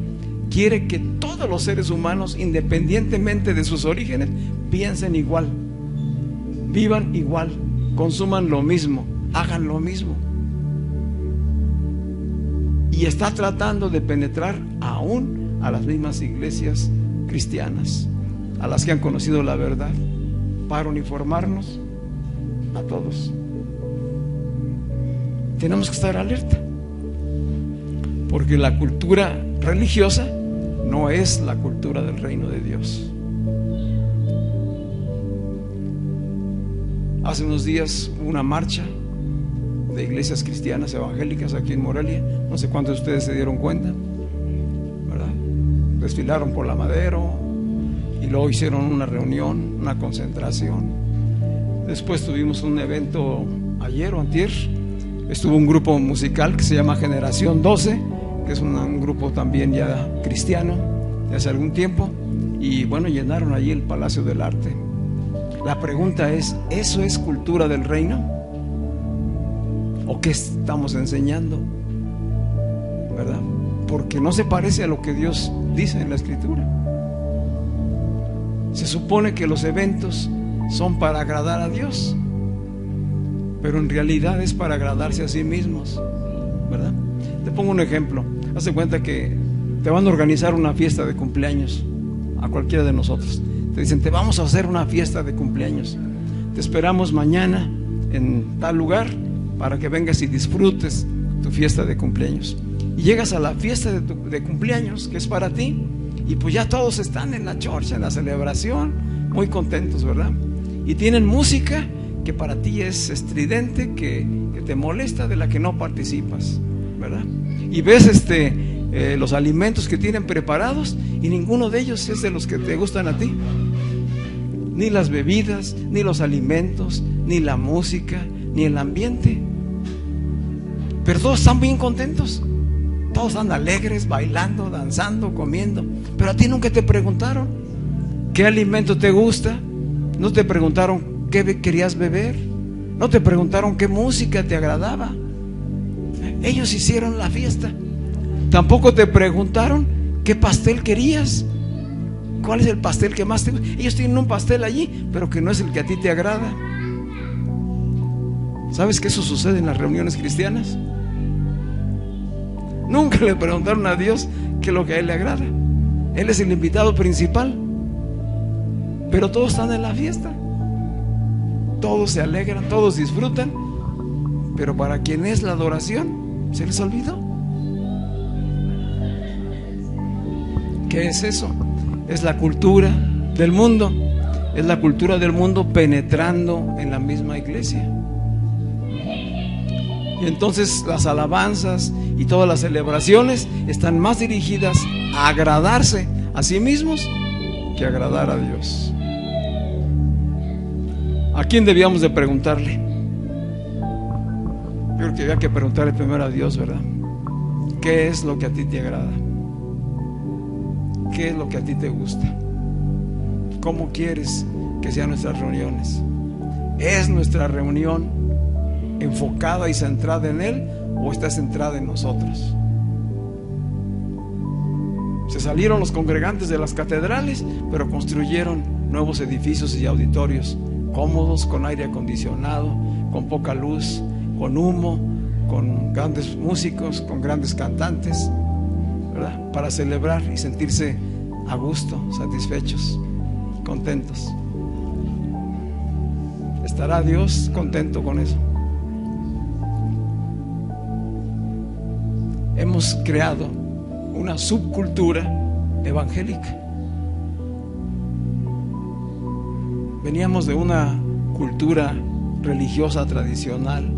quiere que todos los seres humanos, independientemente de sus orígenes, piensen igual, vivan igual, consuman lo mismo, hagan lo mismo. Y está tratando de penetrar aún a las mismas iglesias cristianas, a las que han conocido la verdad, para uniformarnos a todos. Tenemos que estar alerta, porque la cultura religiosa no es la cultura del reino de Dios. Hace unos días hubo una marcha de iglesias cristianas evangélicas aquí en Morelia. No sé cuántos de ustedes se dieron cuenta, ¿verdad? Desfilaron por la Madero y luego hicieron una reunión, una concentración. Después tuvimos un evento ayer o antier. Estuvo un grupo musical que se llama Generación 12, que es un grupo también ya cristiano de hace algún tiempo, y bueno, llenaron allí el Palacio del Arte. La pregunta es, ¿eso es cultura del reino? ¿O qué estamos enseñando? ¿Verdad? Porque no se parece a lo que Dios dice en la Escritura. Se supone que los eventos son para agradar a Dios, pero en realidad es para agradarse a sí mismos, ¿verdad? Te pongo un ejemplo. Haz de cuenta que te van a organizar una fiesta de cumpleaños a cualquiera de nosotros. Te dicen, te vamos a hacer una fiesta de cumpleaños, te esperamos mañana en tal lugar para que vengas y disfrutes tu fiesta de cumpleaños. Y llegas a la fiesta de cumpleaños, que es para ti, y pues ya todos están en la chorcha, en la celebración, muy contentos, ¿verdad? Y tienen música que para ti es estridente, que te molesta, de la que no participas, ¿verdad? Y ves los alimentos que tienen preparados y ninguno de ellos es de los que te gustan a ti. Ni las bebidas, ni los alimentos, ni la música, ni el ambiente. Pero todos están bien contentos, todos están alegres, bailando, danzando, comiendo. Pero a ti nunca te preguntaron qué alimento te gusta, no te preguntaron qué querías beber, no te preguntaron qué música te agradaba. Ellos hicieron la fiesta. Tampoco te preguntaron qué pastel querías, cuál es el pastel que más te gusta. Ellos tienen un pastel allí, pero que no es el que a ti te agrada. ¿Sabes que eso sucede en las reuniones cristianas? Nunca le preguntaron a Dios qué es lo que a Él le agrada. Él es el invitado principal, pero todos están en la fiesta, todos se alegran, todos disfrutan, pero para quien es la adoración, se les olvidó. ¿Qué es eso? Es la cultura del mundo, es la cultura del mundo penetrando en la misma iglesia. Y entonces las alabanzas y todas las celebraciones están más dirigidas a agradarse a sí mismos que agradar a Dios. ¿A quién debíamos de preguntarle? Yo creo que había que preguntarle primero a Dios, ¿verdad? ¿Qué es lo que a ti te agrada? ¿Qué es lo que a ti te gusta? ¿Cómo quieres que sean nuestras reuniones? ¿Es nuestra reunión enfocada y centrada en Él o está centrada en nosotros? Se salieron los congregantes de las catedrales, pero construyeron nuevos edificios y auditorios cómodos, con aire acondicionado, con poca luz, con humo, con grandes músicos, con grandes cantantes, ¿verdad? Para celebrar y sentirse a gusto, satisfechos, contentos. ¿Estará Dios contento con eso? Hemos creado una subcultura evangélica. Veníamos de una cultura religiosa tradicional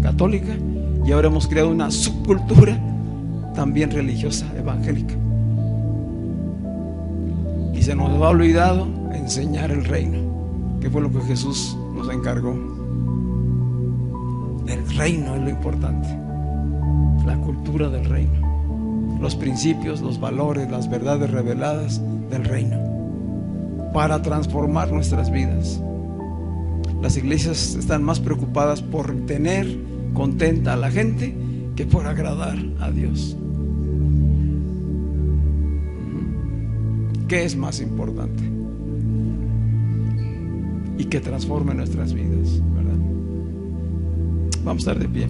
católica y ahora hemos creado una subcultura también religiosa evangélica. Y se nos ha olvidado enseñar el reino, que fue lo que Jesús nos encargó. El reino es lo importante, la cultura del reino, los principios, los valores, las verdades reveladas del reino, para transformar nuestras vidas. Las iglesias están más preocupadas por tener contenta a la gente que por agradar a Dios. ¿Qué es más importante? Y que transforme nuestras vidas, ¿verdad? Vamos a estar de pie.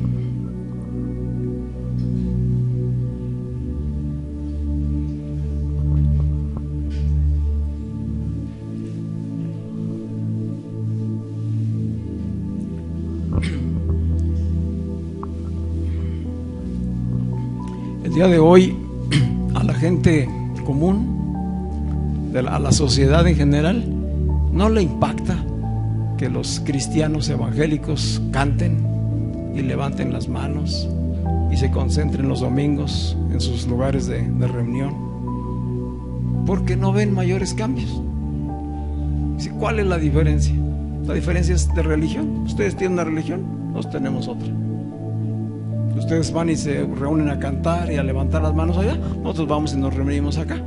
El día de hoy a la gente común, a la sociedad en general, no le impacta que los cristianos evangélicos canten y levanten las manos y se concentren los domingos en sus lugares de reunión, porque no ven mayores cambios. ¿Cuál es la diferencia? La diferencia es de religión. Ustedes tienen una religión, nosotros tenemos otra. Ustedes van y se reúnen a cantar y a levantar las manos allá, nosotros vamos y nos reunimos acá.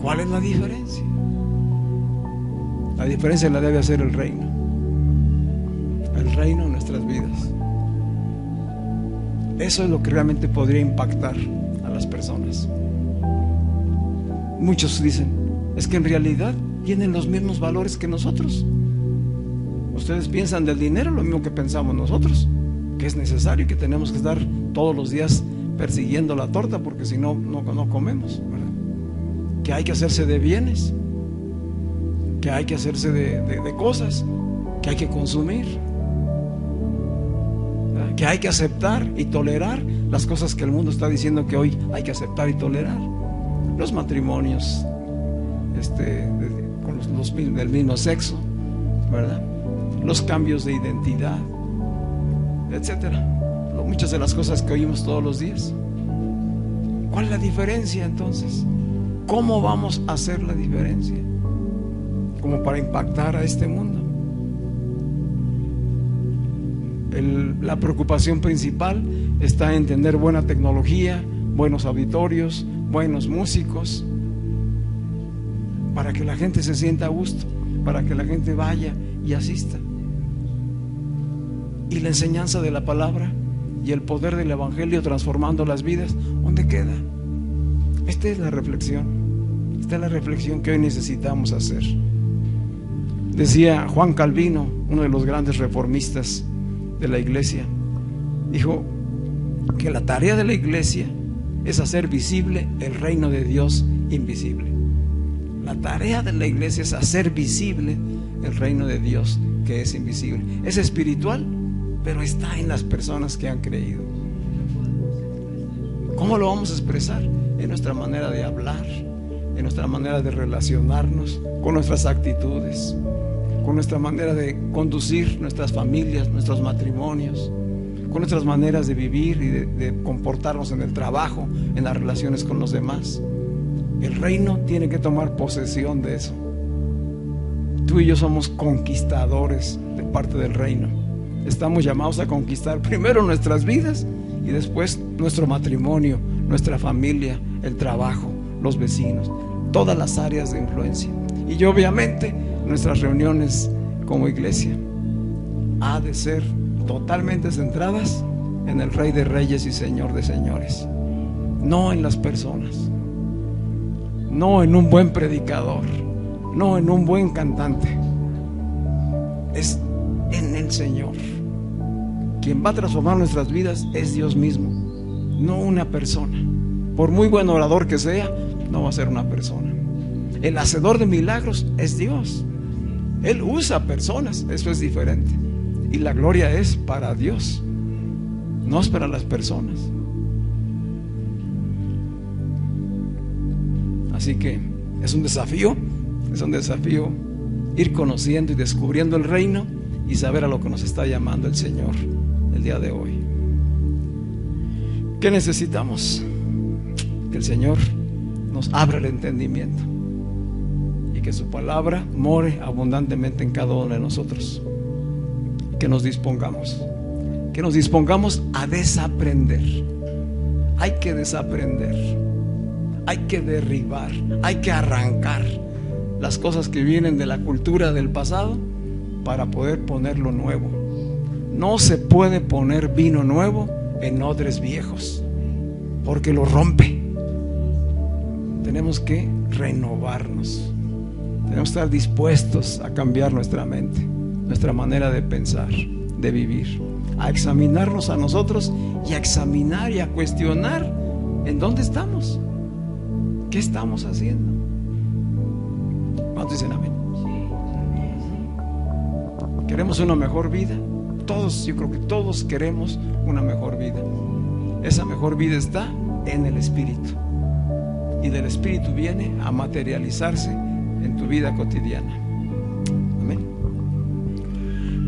¿Cuál es la diferencia? La diferencia la debe hacer el reino en nuestras vidas. Eso es lo que realmente podría impactar a las personas. Muchos dicen, es que en realidad tienen los mismos valores que nosotros. Ustedes piensan del dinero lo mismo que pensamos nosotros, que es necesario y que tenemos que estar todos los días persiguiendo la torta, porque si no, no comemos, ¿verdad? Que hay que hacerse de bienes, que hay que hacerse de cosas, que hay que consumir, ¿verdad? Que hay que aceptar y tolerar las cosas que el mundo está diciendo que hoy hay que aceptar y tolerar. Los matrimonios con los del mismo sexo, ¿verdad? Los cambios de identidad, etcétera. Muchas de las cosas que oímos todos los días. ¿Cuál es la diferencia entonces? ¿Cómo vamos a hacer la diferencia como para impactar a este mundo? La preocupación principal está en tener buena tecnología, buenos auditorios, buenos músicos, para que la gente se sienta a gusto, para que la gente vaya y asista. Y la enseñanza de la palabra y el poder del evangelio transformando las vidas, ¿dónde queda? Esta es la reflexión. Esta es la reflexión que hoy necesitamos hacer. Decía Juan Calvino, uno de los grandes reformistas de la iglesia, dijo que la tarea de la iglesia es hacer visible el reino de Dios invisible. La tarea de la iglesia es hacer visible el reino de Dios, que es invisible. Es espiritual, pero está en las personas que han creído. ¿Cómo lo vamos a expresar? En nuestra manera de hablar, en nuestra manera de relacionarnos, con nuestras actitudes, con nuestra manera de conducir nuestras familias, nuestros matrimonios, con nuestras maneras de vivir y de comportarnos en el trabajo, en las relaciones con los demás. El reino tiene que tomar posesión de eso. Tú y yo somos conquistadores de parte del reino. Estamos llamados a conquistar primero nuestras vidas y después nuestro matrimonio, nuestra familia, el trabajo, los vecinos, todas las áreas de influencia. Y obviamente nuestras reuniones como iglesia ha de ser totalmente centradas en el Rey de Reyes y Señor de Señores, no en las personas, no en un buen predicador, no en un buen cantante. Es en el Señor. Quien va a transformar nuestras vidas es Dios mismo, no una persona. Por muy buen orador que sea, no va a ser una persona. El hacedor de milagros es Dios. Él usa personas, eso es diferente. Y la gloria es para Dios, no es para las personas. Así que es un desafío ir conociendo y descubriendo el reino y saber a lo que nos está llamando el Señor el día de hoy. ¿Qué necesitamos? Que el Señor nos abra el entendimiento y que su palabra more abundantemente en cada uno de nosotros. Que nos dispongamos a desaprender. Hay que desaprender, hay que derribar, hay que arrancar las cosas que vienen de la cultura del pasado para poder poner lo nuevo. No se puede poner vino nuevo en odres viejos, porque lo rompe. Tenemos que renovarnos, tenemos que estar dispuestos a cambiar nuestra mente, nuestra manera de pensar, de vivir, a examinarnos a nosotros y a examinar y a cuestionar en dónde estamos, qué estamos haciendo. ¿Cuántos dicen amén? ¿Queremos una mejor vida? Todos, yo creo que todos queremos una mejor vida. Esa mejor vida está en el Espíritu, y del Espíritu viene a materializarse en tu vida cotidiana. Amén.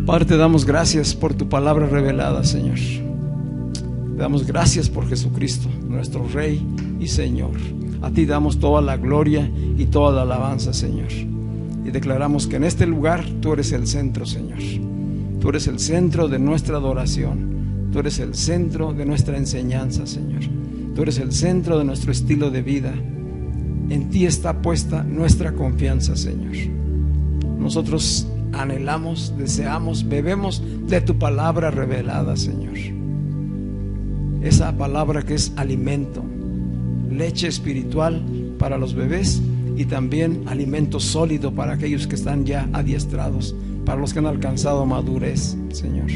Padre, te damos gracias por tu palabra revelada, Señor. Te damos gracias por Jesucristo, nuestro Rey y Señor. A ti damos toda la gloria y toda la alabanza, Señor. Y declaramos que en este lugar tú eres el centro, Señor. Tú eres el centro de nuestra adoración. Tú eres el centro de nuestra enseñanza, Señor. Tú eres el centro de nuestro estilo de vida. En ti está puesta nuestra confianza, Señor. Nosotros anhelamos, deseamos, bebemos de tu palabra revelada, Señor. Esa palabra que es alimento, leche espiritual para los bebés y también alimento sólido para aquellos que están ya adiestrados, para los que han alcanzado madurez, Señor.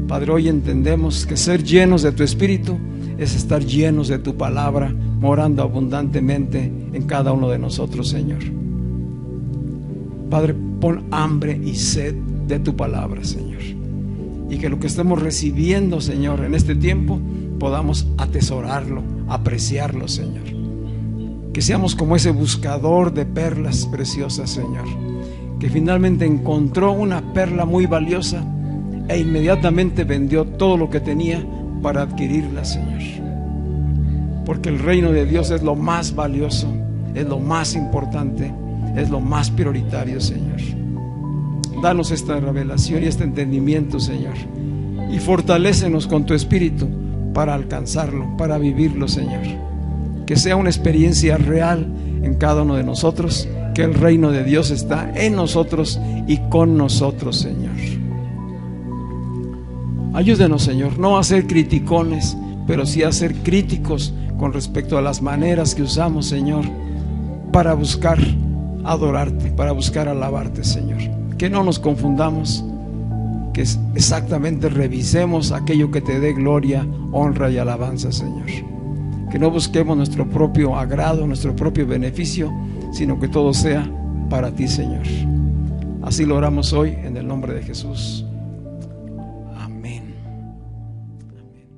Padre, hoy entendemos que ser llenos de tu Espíritu es estar llenos de tu palabra, morando abundantemente en cada uno de nosotros, Señor. Padre, pon hambre y sed de tu palabra, Señor, y que lo que estemos recibiendo, Señor, en este tiempo podamos atesorarlo, apreciarlo, Señor. Que seamos como ese buscador de perlas preciosas, Señor, que finalmente encontró una perla muy valiosa e inmediatamente vendió todo lo que tenía para adquirirla, Señor. Porque el reino de Dios es lo más valioso, es lo más importante, es lo más prioritario, Señor. Danos esta revelación y este entendimiento, Señor, y fortalécenos con tu Espíritu para alcanzarlo, para vivirlo, Señor. Que sea una experiencia real en cada uno de nosotros, que el reino de Dios está en nosotros y con nosotros, Señor. Ayúdenos, Señor, no a ser criticones, pero sí a ser críticos con respecto a las maneras que usamos, Señor, para buscar adorarte, para buscar alabarte, Señor. Que no nos confundamos, que exactamente revisemos aquello que te dé gloria, honra y alabanza, Señor. Que no busquemos nuestro propio agrado, nuestro propio beneficio, sino que todo sea para ti, Señor. Así lo oramos hoy en el nombre de Jesús. Amén. Amén.